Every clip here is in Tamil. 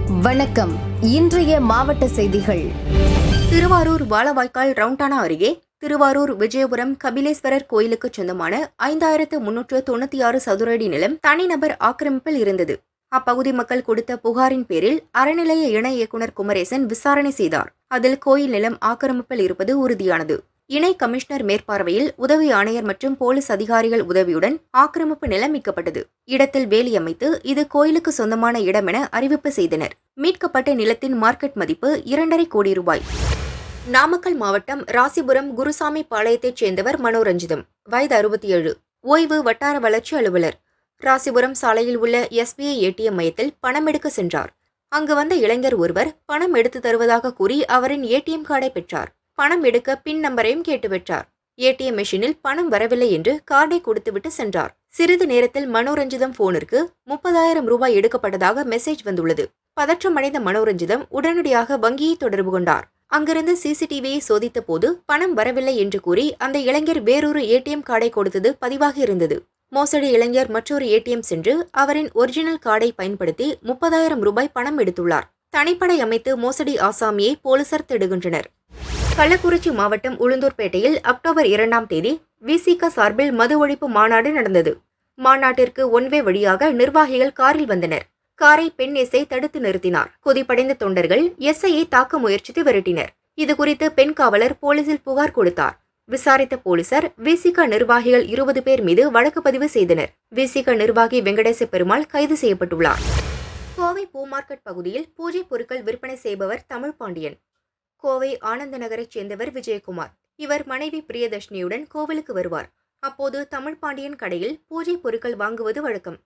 வணக்கம். இன்றைய மாவட்ட செய்திகள். திருவாரூர் வாழவாய்க்கால் ரவுண்டானா அருகே திருவாரூர் விஜயபுரம் கபிலேஸ்வரர் கோயிலுக்கு சொந்தமான 5396 சதுர அடி நிலம் தனிநபர் ஆக்கிரமிப்பில் இருந்தது. அப்பகுதி மக்கள் கொடுத்த புகாரின் பேரில் அறநிலைய இணை இயக்குநர் குமரேசன் விசாரணை செய்தார். அதில் கோயில் நிலம் ஆக்கிரமிப்பில் இருப்பது உறுதியானது. இணை கமிஷனர் மேற்பார்வையில் உதவி ஆணையர் மற்றும் போலீஸ் அதிகாரிகள் உதவியுடன் ஆக்கிரமிப்பு நிலம் மீட்கப்பட்டது. இடத்தில் வேலி அமைத்து இது கோயிலுக்கு சொந்தமான இடம் என அறிவிப்பு செய்தனர். மீட்கப்பட்ட நிலத்தின் மார்க்கெட் மதிப்பு 2.5 கோடி ரூபாய். நாமக்கல் மாவட்டம் ராசிபுரம் குருசாமி பாளையத்தைச் சேர்ந்தவர் மனோரஞ்சிதம், வயது 67, ஓய்வு வட்டார வளர்ச்சி அலுவலர். ராசிபுரம் சாலையில் உள்ள SBI ATM மையத்தில் பணம் எடுக்க சென்றார். அங்கு வந்த இளைஞர் ஒருவர் பணம் எடுத்து தருவதாக கூறி அவரின் ATM கார்டை பெற்றார். பணம் எடுக்க பின் நம்பரையும் கேட்டு பெற்றார். ATM மெஷினில் பணம் வரவில்லை என்று கார்டை கொடுத்துவிட்டு சென்றார். சிறிது நேரத்தில் மனோரஞ்சிதம் போனிற்கு 30,000 ரூபாய் எடுக்கப்பட்டதாக மெசேஜ் வந்துள்ளது. பதற்றமடைந்த மனோரஞ்சிதம் உடனடியாக வங்கியை தொடர்பு கொண்டார். அங்கிருந்து CCTVயை சோதித்த போது பணம் வரவில்லை என்று கூறி அந்த இளைஞர் வேறொரு ATM கார்டை கொடுத்தது பதிவாகி இருந்தது. மோசடி இளைஞர் மற்றொரு ATM சென்று அவரின் ஒரிஜினல் கார்டை பயன்படுத்தி 30,000 ரூபாய் பணம் எடுத்துள்ளார். தனிப்படை அமைத்து மோசடி ஆசாமியை போலீசார் தேடுகின்றனர். கள்ளக்குறிச்சி மாவட்டம் உளுந்தூர்பேட்டையில் அக்டோபர் 2ஆம் தேதி VCK சார்பில் மது ஒழிப்பு மாநாடு நடந்தது. மாநாட்டிற்கு ஒன்வே வழியாக நிர்வாகிகள் காரில் வந்தனர். காரை பெண் SI தடுத்து நிறுத்தினார். கொதிப்படைந்த தொண்டர்கள் SIயை தாக்க முயற்சித்து விரட்டினர். இதுகுறித்து பெண் காவலர் போலீசில் புகார் கொடுத்தார். விசாரித்த போலீசார் VCK நிர்வாகிகள் 20 பேர் மீது வழக்கு பதிவு செய்தனர். VCK நிர்வாகி வெங்கடேச பெருமாள் கைது செய்யப்பட்டுள்ளார். கோவை பூ மார்க்கெட் பகுதியில் பூஜை பொருட்கள் விற்பனை செய்பவர் தமிழ் பாண்டியன். கோவை ஆனந்த நகரைச் சேர்ந்தவர் விஜயகுமார். இவர் மனைவி பிரியதர்ஷினியுடன் கோவிலுக்கு வருவார். அப்போது தமிழ் பாண்டியன் கடையில் பூஜை பொருட்கள் வாங்குவது வழக்கம்.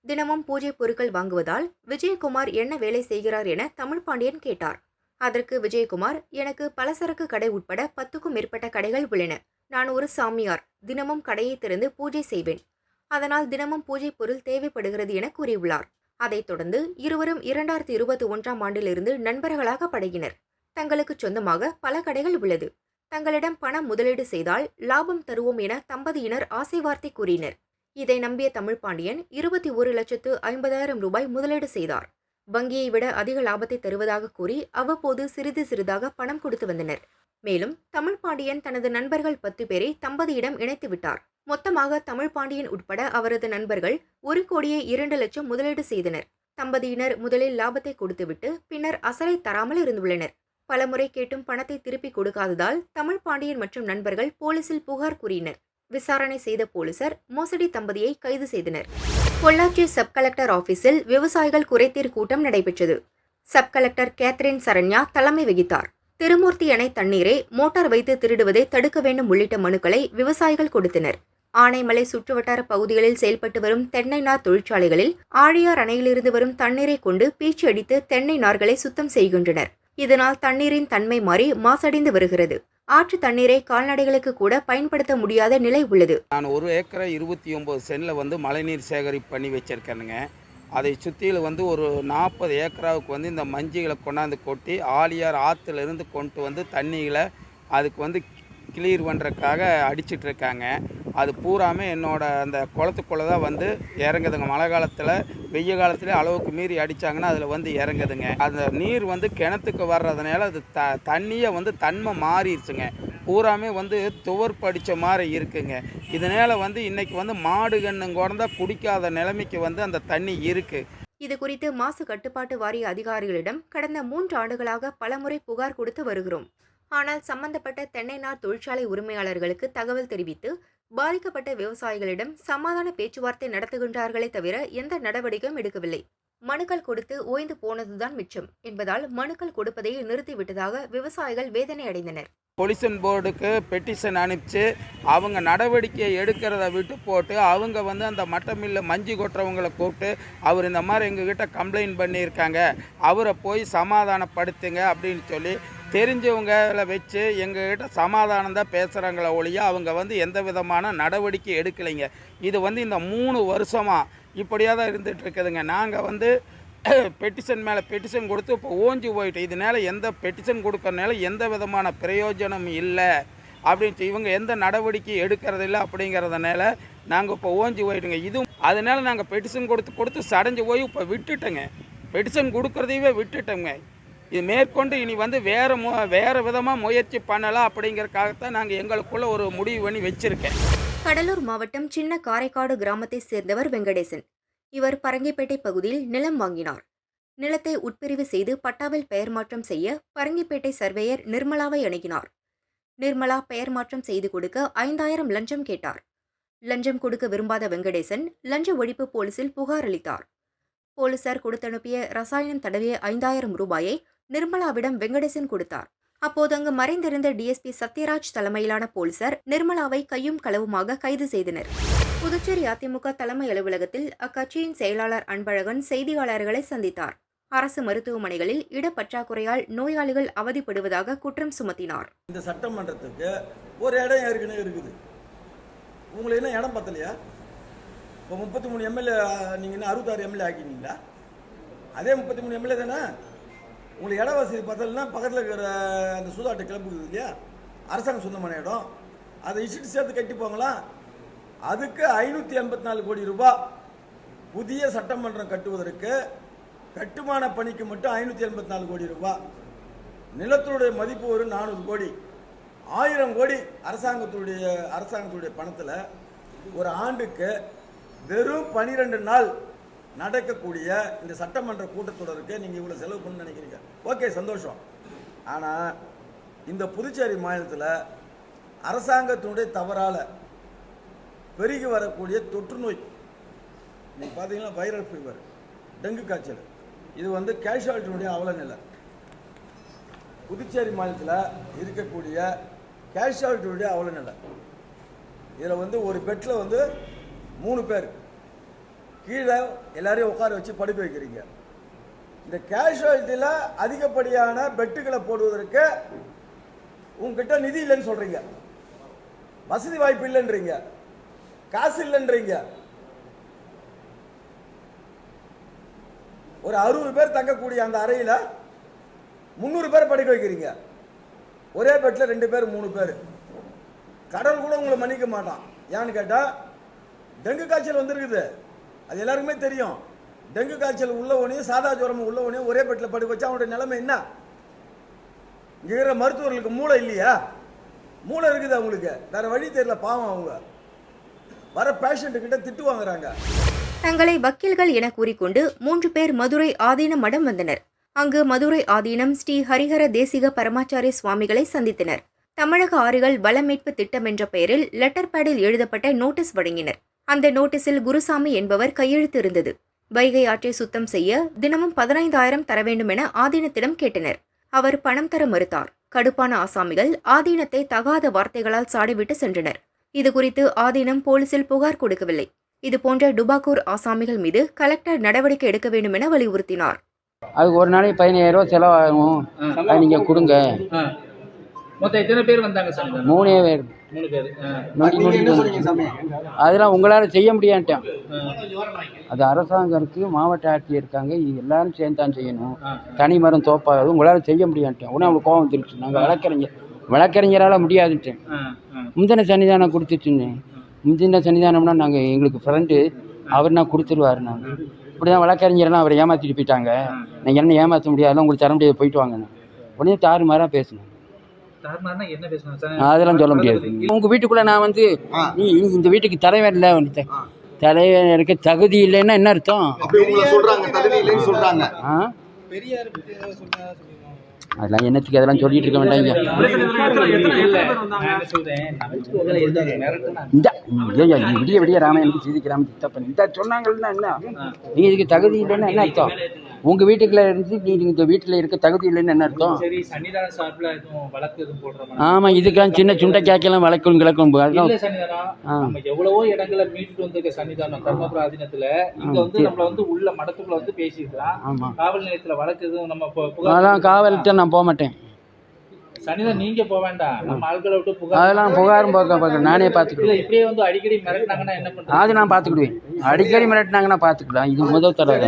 தினமும் பூஜை பொருட்கள் வாங்குவதால் விஜயகுமார் என்ன வேலை செய்கிறார் என தமிழ் பாண்டியன் கேட்டார். அதற்கு விஜயகுமார், எனக்கு பலசரக்கு கடை உட்பட 10க்கும் மேற்பட்ட கடைகள் உள்ளன. நான் ஒரு சாமியார். தினமும் கடையை திறந்து பூஜை செய்வேன். அதனால் தினமும் பூஜை பொருள் தேவைப்படுகிறது என கூறியுள்ளார். அதைத் தொடர்ந்து இருவரும் 2021ஆம் ஆண்டிலிருந்து நண்பர்களாக பழகினர். தங்களுக்கு சொந்தமாக பல கடைகள் உள்ளது. தங்களிடம் பணம் முதலீடு செய்தால் லாபம் தருவோம் என தம்பதியினர் ஆசை வார்த்தை கூறினர். இதை நம்பிய தமிழ் பாண்டியன் 21,50,000 ரூபாய் முதலீடு செய்தார். வங்கியை விட அதிக லாபத்தை தருவதாக கூறி அவ்வப்போது சிறிது சிறிதாக பணம் கொடுத்து வந்தனர். மேலும் தமிழ் பாண்டியன் தனது நண்பர்கள் 10 பேரை தம்பதியிடம் இணைத்து விட்டார். மொத்தமாக தமிழ் பாண்டியன் உட்பட அவரது நண்பர்கள் 1,02 லட்சம் முதலீடு செய்தனர். தம்பதியினர் முதலில் லாபத்தை கொடுத்துவிட்டு பின்னர் அசலை தராமல் இருந்துள்ளனர். பலமுறை கேட்டும் பணத்தை திருப்பி கொடுக்காததால் தமிழ் பாண்டியன் மற்றும் நண்பர்கள் போலீசில் புகார் கூறினர். விசாரணை செய்த போலீசார் மோசடி தம்பதியை கைது செய்தனர். பொள்ளாச்சி சப் கலெக்டர் ஆபீஸில் விவசாயிகள் குறைதீர் கூட்டம் நடைபெற்றது. சப் கலெக்டர் கேத்ரின் சரண்யா தலைமை வகித்தார். திருமூர்த்தி அணை தண்ணீரை மோட்டார் வைத்து திருடுவதை தடுக்க வேண்டும் உள்ளிட்ட மனுக்களை விவசாயிகள் கொடுத்தனர். ஆனைமலை சுற்றுவட்டார பகுதிகளில் செயல்பட்டு வரும் தென்னை நார் தொழிற்சாலைகளில் ஆழியார் அணையிலிருந்து வரும் தண்ணீரை கொண்டு பீச்சு அடித்து தென்னை நார்களை சுத்தம் செய்கின்றனர். இதனால் தண்ணீரின் தன்மை மாறி மாசடைந்து வருகிறது. ஆற்று தண்ணீரை கால்நடைகளுக்கு கூட பயன்படுத்த முடியாத நிலை உள்ளது. நான் 1 ஏக்கரை 29 சென்டில் மழைநீர் சேகரிப்பு பண்ணி வச்சிருக்கேனுங்க. அதை சுற்றியில் ஒரு 40 ஏக்கராவுக்கு இந்த மஞ்சிகளை கொண்டாந்து கொட்டி ஆழியார் ஆற்றுலேருந்து கொண்டு தண்ணிகளை அதுக்கு கிளியர் பண்ணுறதுக்காக அடிச்சிட்ருக்காங்க. அது பூராமே என்னோட அந்த குளத்துக்குள்ளே தான் இறங்குதுங்க. மழை காலத்தில் வெய்ய காலத்தில் அளவுக்கு மீறி அடித்தாங்கன்னா அதில் இறங்குதுங்க. அந்த நீர் கிணத்துக்கு வர்றதுனால அது தண்ணியை தன்மை மாறிடுச்சுங்க. பூராமே துவர் படித்த மாதிரி இருக்குங்க. இதனால் இன்றைக்கி மாடு கண்ணு குறந்தா குடிக்காத நிலைமைக்கு அந்த தண்ணி இருக்குது. இது குறித்து மாசு கட்டுப்பாட்டு வாரிய அதிகாரிகளிடம் கடந்த 3 ஆண்டுகளாக பலமுறை புகார் கொடுத்து வருகிறோம். ஆனால் சம்பந்தப்பட்ட தென்னை நார் தொழிற்சாலை உரிமையாளர்களுக்கு தகவல் தெரிவித்து பாதிக்கப்பட்ட விவசாயிகளிடம் சமாதான பேச்சுவார்த்தை நடத்துகின்றார்களே தவிர எந்த நடவடிக்கையும் எடுக்கவில்லை. மனுக்கள் கொடுத்து ஓய்ந்து போனதுதான் மிச்சம் என்பதால் மனுக்கள் கொடுப்பதை நிறுத்திவிட்டதாக விவசாயிகள் வேதனை அடைந்தனர். பொல்யூஷன் போர்டுக்கு பெட்டிஷன் அனுப்பிச்சு அவங்க நடவடிக்கையை எடுக்கிறத விட்டு போட்டு அவங்க அந்த மட்ட மில்ல மஞ்சி கொட்டுறவங்களை கூப்பிட்டு அவர் இந்த மாதிரி எங்ககிட்ட கம்ப்ளைண்ட் பண்ணியிருக்காங்க, அவரை போய் சமாதானப்படுத்துங்க அப்படின்னு சொல்லி தெரிஞ்சவங்களை வச்சு எங்ககிட்ட சமாதானம் தான் பேசுகிறாங்களே ஒழிய அவங்க எந்த விதமான நடவடிக்கை எடுக்கலைங்க. இது இந்த 3 வருஷமாக இப்படியாக தான் இருந்துகிட்டு இருக்குதுங்க. நாங்கள் பெட்டிஷன் மேலே பெட்டிஷன் கொடுத்து இப்போ ஓஞ்சி போயிட்டு இதனால் எந்த பெட்டிஷன் கொடுக்கறனால எந்த விதமான பிரயோஜனம் இல்லை அப்படின்ட்டு இவங்க எந்த நடவடிக்கை எடுக்கிறதில்ல அப்படிங்கிறதுனால நாங்கள் இப்போ ஓஞ்சி போயிட்டுங்க. இதுவும் அதனால் நாங்கள் பெட்டிஷன் கொடுத்து சடைஞ்சு போய் இப்போ விட்டுட்டோங்க. பெட்டிஷன் கொடுக்குறதையே விட்டுட்டோங்க. இது மேற்கொண்டு இனி வந்து வேறு விதமாக முயற்சி பண்ணலாம் அப்படிங்கிறதுக்காகத்தான் நாங்கள் எங்களுக்குள்ள ஒரு முடிவு பண்ணி வச்சுருக்கேன். கடலூர் மாவட்டம் சின்ன காரைக்காடு கிராமத்தை சேர்ந்தவர் வெங்கடேசன். இவர் பரங்கிப்பேட்டை பகுதியில் நிலம் வாங்கினார். நிலத்தை உட்பிரிவு செய்து பட்டாவில் பெயர் மாற்றம் செய்ய பரங்கிப்பேட்டை சர்வேயர் நிர்மலாவை அணுகினார். நிர்மலா பெயர் மாற்றம் செய்து கொடுக்க 5000 லஞ்சம் கேட்டார். லஞ்சம் கொடுக்க விரும்பாத வெங்கடேசன் லஞ்ச ஒழிப்பு போலீசில் புகார் அளித்தார். போலீசார் கொடுத்தனுப்பிய ரசாயனம் தடவிய 5000 ரூபாயை நிர்மலாவிடம் வெங்கடேசன் கொடுத்தார். அப்போது அங்கு மறைந்திருந்த டிஎஸ்பி சத்யராஜ் தலைமையிலான போலீசார் நிர்மலாவை கையும் களவுமாக கைது செய்தனர். புதுச்சேரி அதிமுக தலைமை அலுவலகத்தில் அக்கட்சியின் செயலாளர் அன்பழகன் செய்தியாளர்களை சந்தித்தார். அரசு மருத்துவமனைகளில் இடப்பற்றாக்குறையால் நோயாளிகள் அவதிப்படுவதாக குற்றம் சுமத்தினார். இந்த சட்டமன்றத்துக்கு ஒரு இடம் ஏற்கனவே இருக்குது. உங்களுக்கு என்ன இடம் பத்தலையா? இப்போ 33 எம்எல்ஏ, நீங்கள் என்ன 66 எம்எல்ஏ ஆக்கினீங்களா? அதே 33 எம்எல்ஏ தானே. உங்களுக்கு இட வசதி பத்தலைன்னா பக்கத்தில் இருக்கிற அந்த சூதாட்ட கிளம்புக்குது இல்லையா, அரசாங்கம் சொந்தமான இடம், அதை இஷ்டு சேர்த்து கட்டிப்போங்களா? அதுக்கு 584 கோடி ரூபாய் புதிய சட்டமன்றம் கட்டுவதற்கு, கட்டுமான பணிக்கு மட்டும் 584 கோடி ரூபாய். நிலத்தினுடைய மதிப்பு ஒரு 400 கோடி. 1000 கோடி அரசாங்கத்துடைய பணத்தில் ஒரு ஆண்டுக்கு வெறும் 12 நாள் நடக்கக்கூடிய இந்த சட்டமன்ற கூட்டத்தொடருக்கு நீங்கள் இவ்வளோ செலவு பண்ணு நினைக்கிறீங்க. ஓகே, சந்தோஷம். ஆனால் இந்த புதுச்சேரி மாநிலத்தில் அரசாங்கத்தினுடைய தவறால் பெருகி வரக்கூடிய தொற்று நோய், நீங்கள் பார்த்தீங்கன்னா வைரல் ஃபீவர், டெங்கு காய்ச்சல், இது வந்து கேஷுவாலிட்டியுடைய அவல நிலை. புதுச்சேரி மாநிலத்தில் இருக்கக்கூடிய கேஷுவாலிட்டியுடைய அவல நிலை. இதில் வந்து ஒரு பெட்டில் வந்து 3 பேர், கீழே எல்லாரையும் உட்கார வச்சு படுக்க வைக்கிறீங்க. இந்த கேஷுவாலிட்டியில் அதிகப்படியான பெட்டுகளை போடுவதற்கு உங்ககிட்ட நிதி இல்லைன்னு சொல்கிறீங்க, வசதி வாய்ப்பு இல்லைன்றீங்க, காசு இல்லைன்றீங்க. ஒரு 60 பேர் தங்கக்கூடிய அந்த அறையில் 300 பேர் படுக்க வைக்கிறீங்க. ஒரே பெட்டில் 2 பேர் 3 பேர். கடவுள் கூட உங்களை மன்னிக்க மாட்டான். ஏன்னு கேட்டால் டெங்கு காய்ச்சல் வந்துருக்குது, அது எல்லாருக்குமே தெரியும். டெங்கு காய்ச்சல் உள்ளவனையும் சாதா ஜுரம் உள்ளவனையும் ஒரே பெட்டில் படுக்க வச்சா அவனுடைய நிலைமை என்ன? இங்கே இருக்கிற மருத்துவர்களுக்கு மூளை இல்லையா? மூளை இருக்குது அவங்களுக்கு, வேற வழி தெரியல. பாவம், அவங்க வர பேஷண்ட் கிட்ட திட்டு வாங்குறாங்க. தங்களை வக்கீல்கள் என கூறிக்கொண்டு 3 பேர் மதுரை ஆதீன மடம் வந்தனர். அங்கு மதுரை ஆதீனம் ஸ்ரீ ஹரிஹர தேசிக பரமாச்சாரிய சுவாமிகளை சந்தித்தனர். தமிழக ஆறுகள் வள மீட்பு திட்டம் என்ற பெயரில் லெட்டர் பேடில் எழுதப்பட்ட நோட்டீஸ் வழங்கினர். அந்த நோட்டீஸில் குருசாமி என்பவர் கையெழுத்து இருந்தது. வைகை ஆற்றை சுத்தம் செய்ய தினமும் 15000 தர வேண்டும் என ஆதீனத்திடம் கேட்டனர். அவர் பணம் தர மறுத்தார். கடுப்பான ஆசாமிகள் ஆதீனத்தை தகாத வார்த்தைகளால் சாடிவிட்டு சென்றனர். இதுகுறித்து ஆதீனம் போலீசில் புகார் கொடுக்கவில்லை. இதுபோன்ற டுபாக்கூர் ஆசாமிகள் மீது கலெக்டர் நடவடிக்கை எடுக்க வேண்டும் என வலியுறுத்தினார். அதுக்கு ஒரு நாளைக்கு 15000 ரூபா செலவாகும், அது நீங்கள் கொடுங்க. மொத்தம் எத்தனை பேர் வந்தாங்க சார்? 3 பேர். 3 பேர். அதெல்லாம் உங்களால் செய்ய முடியான்ட்டான். அது அரசாங்கம் இருக்குது, மாவட்ட ஆட்சியர் இருக்காங்க, எல்லாரும் சேர்ந்து தான் செய்யணும். தனி மரம் தோப்பாகாது, உங்களால் செய்ய முடியான்ட்டேன். உடனே அவங்க கோபம் திருச்சு. நாங்கள் வழக்கறிஞரால் முடியாதுட்டேன். முந்தின சன்னிதானம் கொடுத்துச்சுன்னு. முந்தின சன்னிதானம்னா நாங்கள் எங்களுக்கு ஃப்ரெண்டு, அவர் நான் கொடுத்துருவார். நாங்கள் இப்படி தான் வழக்கறிஞரெல்லாம் அவரை ஏமாற்றிட்டு போயிட்டாங்க. நான் என்ன ஏமாற்ற முடியாதுலாம், உங்களுக்கு தர முடியாது, போயிட்டு வாங்கண்ணா. உடனே தாறுமாறாக பேசணும். அதெல்லாம் சொல்ல முடியாது. உங்கள் வீட்டுக்குள்ளே நான் வந்து நீ இந்த வீட்டுக்கு தலைவர் இல்லை, தலைவர் இருக்க தகுதி இல்லைன்னா என்ன அர்த்தம்? அதெல்லாம் என்னத்துக்கு அதெல்லாம் சொல்லிட்டு இருக்க வேண்டாம். இந்த விடிய ராமாயணத்துக்கு சீதிக்கிறாம சித்தப்பன் இந்த சொன்னாங்கன்னா என்ன? நீங்க இதுக்கு தகுதி இல்லைன்னா என்ன அர்த்தம்? உங்க வீட்டுக்குள்ள இருந்து நீங்க இந்த வீட்டுல இருக்க தகுதி இல்லைன்னு என்ன அர்த்தம்? ஆமா, இதுக்கெல்லாம் சின்ன சுண்டை கேக்கலாம் வழக்கும் கிழக்கும். எவ்வளவோ இடங்களை மீட்டு வந்திருக்க சன்னிதானம் தர்மபுர ஆதீனத்துல இங்க வந்து நம்மள வந்து உள்ள மடத்துக்குள்ள வந்து பேசிருக்கலாம். காவல் நிலையத்துல வழக்கு எதுவும் நம்ம அதான் காவல்கிட்ட நான் போக மாட்டேன். சன்னிதானம் நீங்க போக வேண்டாம், நம்ம ஆட்களை விட்டு புகார். அதெல்லாம் புகாரும் பார்க்க நானே பார்த்துக்கிடுவேன். இப்படியே வந்து அடிக்கடி மிரட்டினாங்கன்னா என்ன பண்றது? அது நான் பார்த்துக்கிடுவேன். அடிக்கடி மிரட்டினாங்கன்னா பார்த்துக்கலாம். இது முதல் தடவை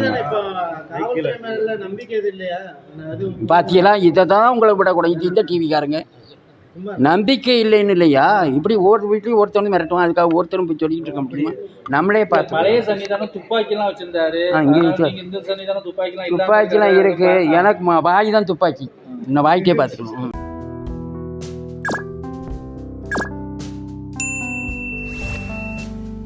பாத்தியெல்லாம் இதை தான் உங்களை விடக்கூடாது. இது இந்த டிவிக்காரங்க நம்பிக்கை இல்லைன்னு இல்லையா, இப்படி ஒவ்வொரு வீட்லையும் ஒருத்தவங்க மிரட்டுவான், அதுக்காக ஒருத்தரும் போய் சொல்லிட்டு இருக்க முடியுமா? நம்மளே பார்த்து பழைய சன்னிதானம் துப்பாக்கிலாம் வச்சிருந்தாரு. இங்கே அதனால நீங்க இந்த சன்னிதானம் துப்பாக்கிலாம் துப்பாக்கிலாம் இருக்கு. எனக்கு வாய் தான் துப்பாக்கி, இந்த வாய்க்கே பார்த்துக்கணும்.